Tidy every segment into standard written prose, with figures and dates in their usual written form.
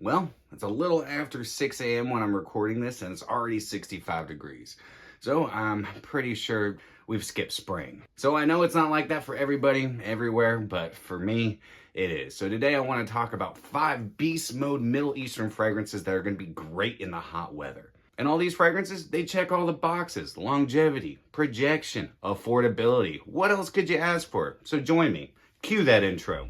Well, it's a little after 6 a.m. when I'm recording this, and it's already 65 degrees. So I'm pretty sure we've skipped spring. So I know it's not like that for everybody, everywhere, but for me, it is. So today I want to talk about 5 beast mode Middle Eastern fragrances that are going to be great in the hot weather. And all these fragrances, they check all the boxes: longevity, projection, affordability. What else could you ask for? So join me. Cue that intro.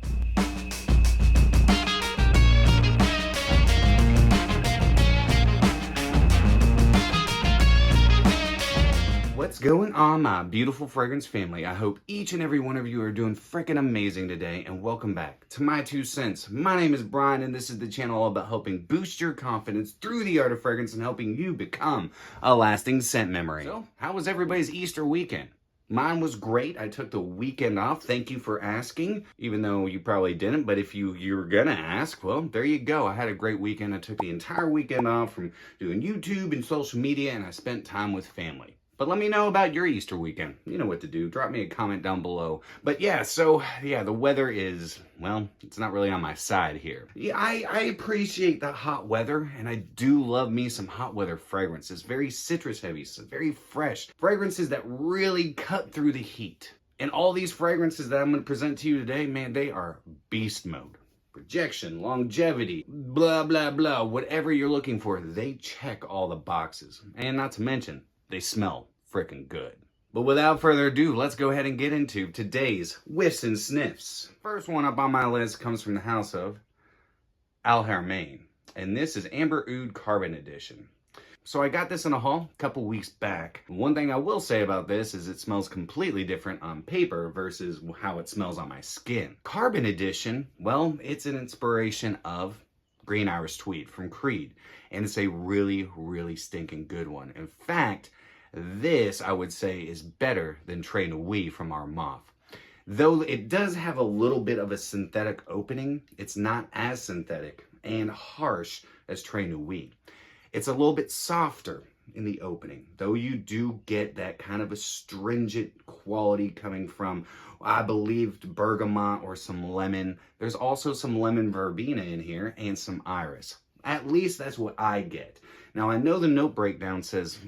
What's going on, my beautiful fragrance family? I hope each and every one of you are doing freaking amazing today, and welcome back to My 2 Cents. My name is Brian, and this is the channel all about helping boost your confidence through the art of fragrance and helping you become a lasting scent memory. So, how was everybody's Easter weekend? Mine was great. I took the weekend off. Thank you for asking, even though you probably didn't. But if you were gonna ask, well, there you go. I had a great weekend. I took the entire weekend off from doing YouTube and social media, and I spent time with family. But let me know about your Easter weekend. You know what to do. Drop me a comment down below. But yeah, the weather is, well, it's not really on my side here. Yeah, I appreciate the hot weather, and I do love me some hot weather fragrances. Very citrus heavy, so very fresh. Fragrances that really cut through the heat. And all these fragrances that I'm going to present to you today, man, they are beast mode. Projection, longevity, blah, blah, blah. Whatever you're looking for, they check all the boxes. And not to mention, they smell freaking good. But without further ado, let's go ahead and get into today's whiffs and sniffs. First one up on my list comes from the house of Al Haramain, and this is Amber Oud Carbon Edition. So I got this in a haul a couple weeks back. One thing I will say about this is it smells completely different on paper versus how it smells on my skin. Carbon Edition, well, it's an inspiration of Green Iris Tweed from Creed, and it's a really, really stinking good one. In fact, this, I would say, is better than Très Nuit from our Moth. Though it does have a little bit of a synthetic opening, it's not as synthetic and harsh as Très Nuit. It's a little bit softer in the opening, though you do get that kind of astringent quality coming from, I believe, bergamot or some lemon. There's also some lemon verbena in here and some iris. At least that's what I get. Now, I know the note breakdown says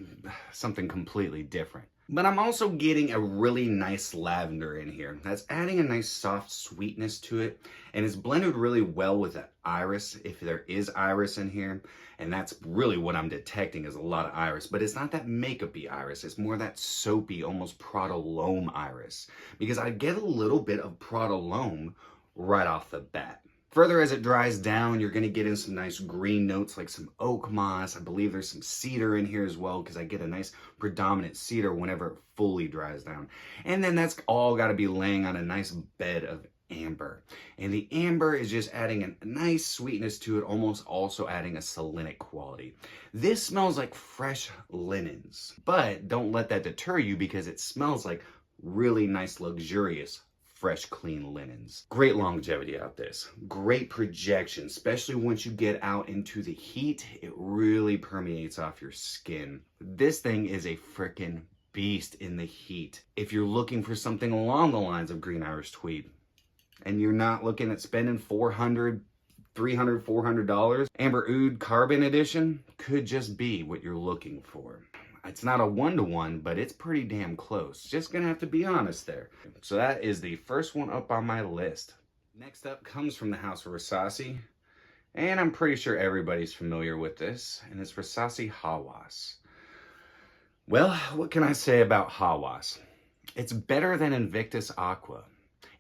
something completely different, but I'm also getting a really nice lavender in here. That's adding a nice soft sweetness to it, and it's blended really well with the iris, if there is iris in here, and that's really what I'm detecting is a lot of iris, but it's not that makeup-y iris. It's more that soapy, almost Prodolome iris, because I get a little bit of Prodolome right off the bat. Further, as it dries down, you're going to get in some nice green notes like some oak moss. I believe there's some cedar in here as well because I get a nice predominant cedar whenever it fully dries down. And then that's all got to be laying on a nice bed of amber. And the amber is just adding a nice sweetness to it, almost also adding a salinic quality. This smells like fresh linens, but don't let that deter you because it smells like really nice, luxurious, fresh, clean linens. Great longevity out this. Great projection, especially once you get out into the heat. It really permeates off your skin. This thing is a frickin' beast in the heat. If you're looking for something along the lines of Green Iris Tweed, and you're not looking at spending $400, $400, Amber Oud Carbon Edition could just be what you're looking for. It's not a one-to-one, but it's pretty damn close. Just gonna have to be honest there. So that is the first one up on my list. Next up comes from the house of Versace, and I'm pretty sure everybody's familiar with this, and it's Versace Hawas. Well, what can I say about Hawas? It's better than Invictus Aqua.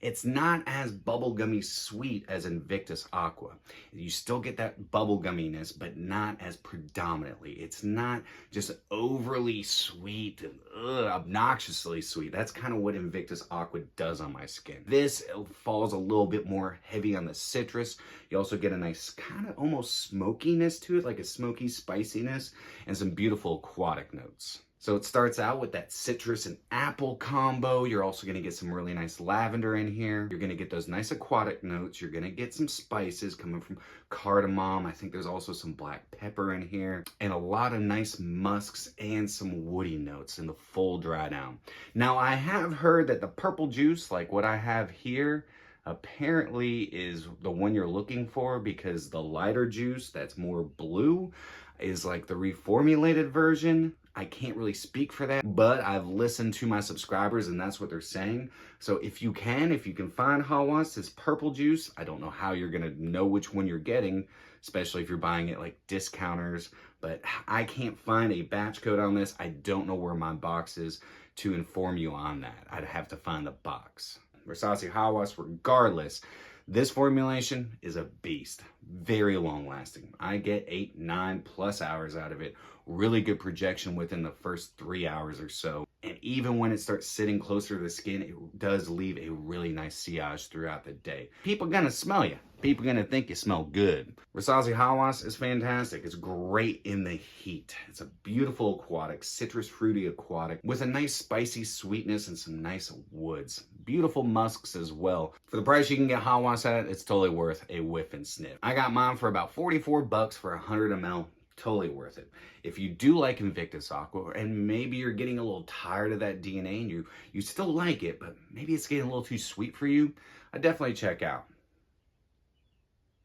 It's not as bubblegummy sweet as Invictus Aqua. You still get that bubblegumminess, but not as predominantly. It's not just overly sweet and obnoxiously sweet. That's kind of what Invictus Aqua does on my skin. This falls a little bit more heavy on the citrus. You also get a nice kind of almost smokiness to it, like a smoky spiciness, and some beautiful aquatic notes. So it starts out with that citrus and apple combo. You're also going to get some really nice lavender in here. You're going to get those nice aquatic notes. You're going to get some spices coming from cardamom. I think there's also some black pepper in here. And a lot of nice musks and some woody notes in the full dry down. Now, I have heard that the purple juice, like what I have here, apparently is the one you're looking for, because the lighter juice that's more blue is like the reformulated version. I can't really speak for that, but I've listened to my subscribers and that's what they're saying. So if you can find Hawas, this purple juice, I don't know how you're gonna know which one you're getting, especially if you're buying it like discounters, but I can't find a batch code on this. I don't know where my box is to inform you on that. I'd have to find the box. Versace Hawas, regardless, this formulation is a beast. Very long lasting. I get 8-9+ hours out of it. Really good projection within the first 3 hours or so. And even when it starts sitting closer to the skin, it does leave a really nice sillage throughout the day. People gonna smell you. People gonna think you smell good. Versace Hawas is fantastic. It's great in the heat. It's a beautiful aquatic, citrus fruity aquatic with a nice spicy sweetness and some nice woods. Beautiful musks as well. For the price you can get Hawas at, it's totally worth a whiff and sniff. I got mine for about 44 bucks for 100 ml. Totally worth it. If you do like Invictus Aqua, and maybe you're getting a little tired of that DNA and you still like it, but maybe it's getting a little too sweet for you, I definitely check out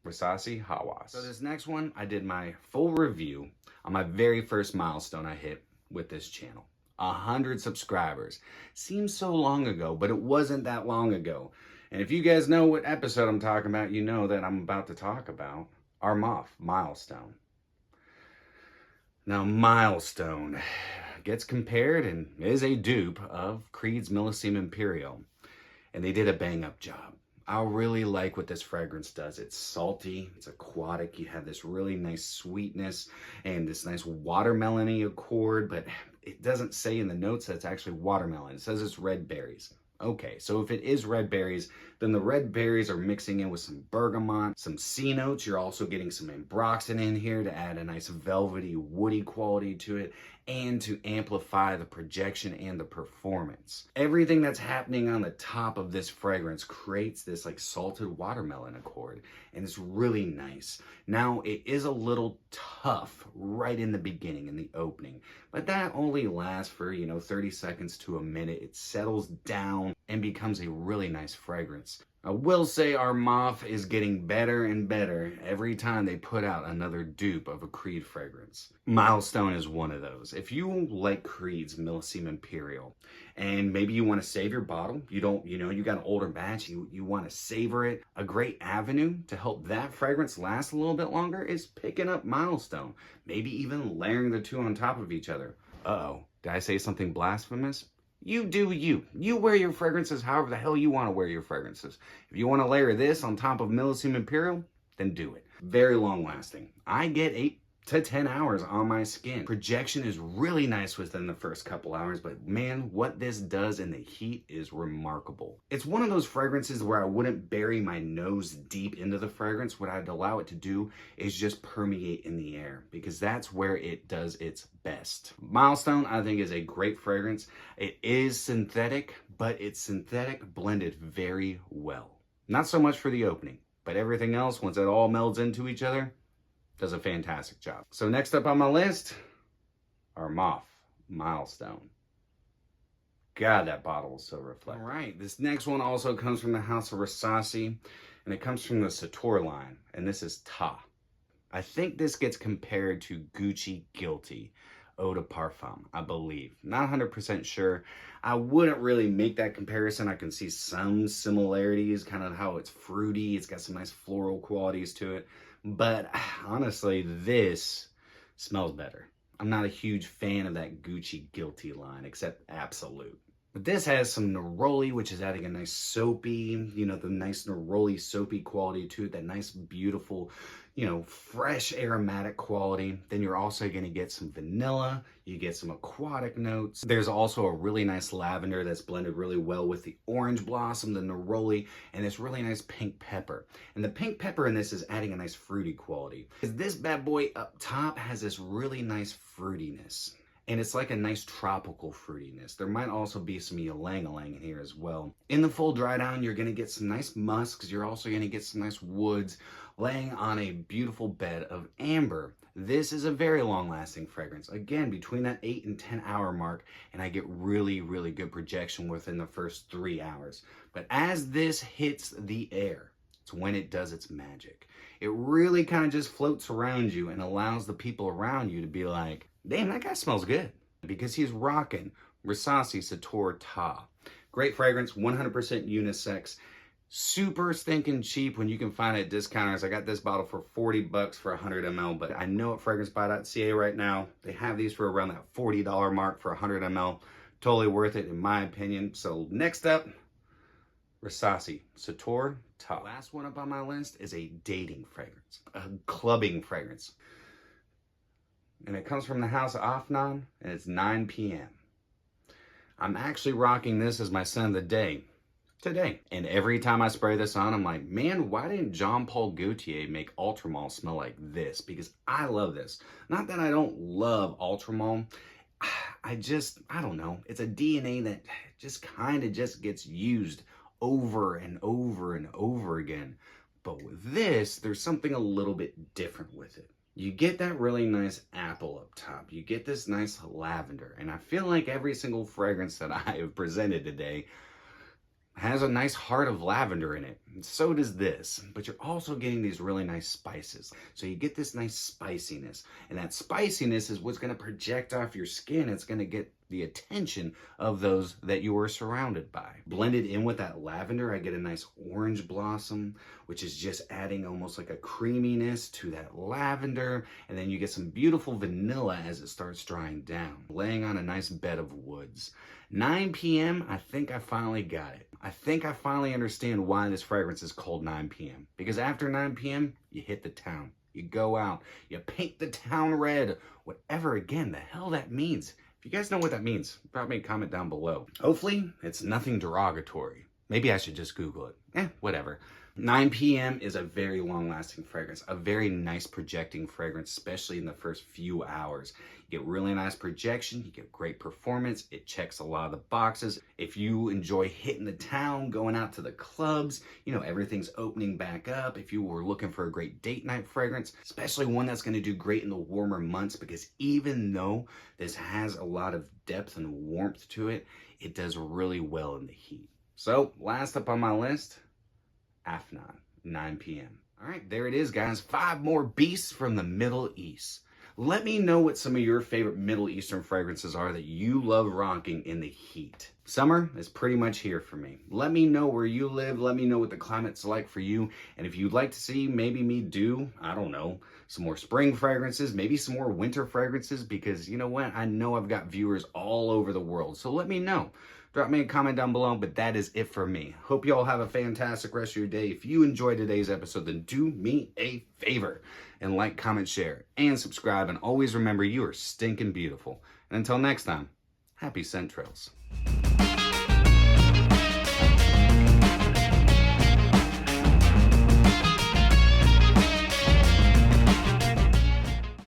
Versace Hawas. So this next one, I did my full review on my very first milestone I hit with this channel. 100 subscribers. Seems so long ago, but it wasn't that long ago. And if you guys know what episode I'm talking about, you know that I'm about to talk about our Moth Milestone. Now, Milestone gets compared and is a dupe of Creed's Millésime Imperial, and they did a bang-up job. I really like what this fragrance does. It's salty, it's aquatic, you have this really nice sweetness and this nice watermelon-y accord, but it doesn't say in the notes that it's actually watermelon. It says it's red berries. Okay, so if it is red berries, then the red berries are mixing in with some bergamot, some C notes. You're also getting some ambroxan in here to add a nice velvety, woody quality to it and to amplify the projection and the performance. Everything that's happening on the top of this fragrance creates this like salted watermelon accord, and it's really nice. Now, it is a little tough right in the beginning, in the opening, but that only lasts for, 30 seconds to a minute. It settles down and becomes a really nice fragrance. I will say our Moth is getting better and better every time they put out another dupe of a Creed fragrance. Milestone is one of those. If you like Creed's Millésime Imperial and maybe you want to save your bottle, you got an older batch, you want to savor it, a great avenue to help that fragrance last a little bit longer is picking up Milestone. Maybe even layering the two on top of each other. Uh-oh, did I say something blasphemous? You do you. You wear your fragrances however the hell you want to wear your fragrances. If you want to layer this on top of Millésime Imperial, then do it. Very long lasting. I get 8 to 10 hours on my skin. Projection is really nice within the first couple hours, but man, what this does in the heat is remarkable. It's one of those fragrances where I wouldn't bury my nose deep into the fragrance. What I'd allow it to do is just permeate in the air, because that's where it does its best. Milestone, I think, is a great fragrance. It is synthetic, but it's synthetic blended very well. Not so much for the opening, but everything else, once it all melds into each other, does a fantastic job. So next up on my list, our Moth Milestone. God, that bottle is so reflective. All right, this next one also comes from the house of Versace, and it comes from the Sator line, and this is Ta. I think this gets compared to Gucci Guilty Eau de Parfum, I believe. Not 100% sure. I wouldn't really make that comparison. I can see some similarities, kind of how it's fruity. It's got some nice floral qualities to it. But honestly, this smells better. I'm not a huge fan of that Gucci Guilty line, except Absolute. But this has some neroli, which is adding a nice soapy, the nice neroli soapy quality to it, that nice, beautiful, fresh aromatic quality. Then you're also going to get some vanilla, you get some aquatic notes. There's also a really nice lavender that's blended really well with the orange blossom, the neroli, and this really nice pink pepper. And the pink pepper in this is adding a nice fruity quality. This bad boy up top has this really nice fruitiness. And it's like a nice tropical fruitiness. There might also be some ylang-ylang in here as well. In the full dry down, you're gonna get some nice musks. You're also gonna get some nice woods, laying on a beautiful bed of amber. This is a very long-lasting fragrance. Again, between that 8 and 10 hour mark, and I get really, really good projection within the first 3 hours. But as this hits the air, it's when it does its magic. It really kind of just floats around you and allows the people around you to be like, damn, that guy smells good. Because he's rocking Versace Sator Ta. Great fragrance, 100% unisex. Super stinking cheap when you can find it at discounters. I got this bottle for 40 bucks for 100 ml, but I know at fragrancebuy.ca right now, they have these for around that $40 mark for 100 ml. Totally worth it in my opinion. So next up, Versace Sator Ta. Last one up on my list is a dating fragrance, a clubbing fragrance. And it comes from the house of Afnan, and it's 9 p.m. I'm actually rocking this as my scent of the day today. And every time I spray this on, I'm like, man, why didn't Jean Paul Gaultier make Ultramall smell like this? Because I love this. Not that I don't love Ultramall. I don't know. It's a DNA that just kind of just gets used over and over and over again. But with this, there's something a little bit different with it. You get that really nice apple up top. You get this nice lavender. And I feel like every single fragrance that I have presented today has a nice heart of lavender in it. And so does this. But you're also getting these really nice spices. So you get this nice spiciness. And that spiciness is what's going to project off your skin. It's going to get the attention of those that you are surrounded by. Blended in with that lavender, I get a nice orange blossom, which is just adding almost like a creaminess to that lavender. And then you get some beautiful vanilla as it starts drying down, laying on a nice bed of woods. 9 p.m., I think I finally got it. I think I finally understand why this fragrance is called 9 p.m. Because after 9 p.m., you hit the town. You go out, you paint the town red, whatever, again, the hell that means. If you guys know what that means, drop me a comment down below. Hopefully, it's nothing derogatory. Maybe I should just Google it. Whatever. 9 p.m. is a very long-lasting fragrance, a very nice projecting fragrance, especially in the first few hours. You get really nice projection, you get great performance, it checks a lot of the boxes. If you enjoy hitting the town, going out to the clubs, you know, everything's opening back up. If you were looking for a great date night fragrance, especially one that's going to do great in the warmer months, because even though this has a lot of depth and warmth to it, it does really well in the heat. So, last up on my list, Afnan, 9 p.m. All right, there it is, guys. 5 more beasts from the Middle East. Let me know what some of your favorite Middle Eastern fragrances are that you love rocking in the heat. Summer is pretty much here for me. Let me know where you live. Let me know what the climate's like for you. And if you'd like to see maybe me do, I don't know, some more spring fragrances, maybe some more winter fragrances, because you know what? I know I've got viewers all over the world. So let me know. Drop me a comment down below, but that is it for me. Hope you all have a fantastic rest of your day. If you enjoyed today's episode, then do me a favor and like, comment, share, and subscribe. And always remember, you are stinking beautiful. And until next time, happy scent trails.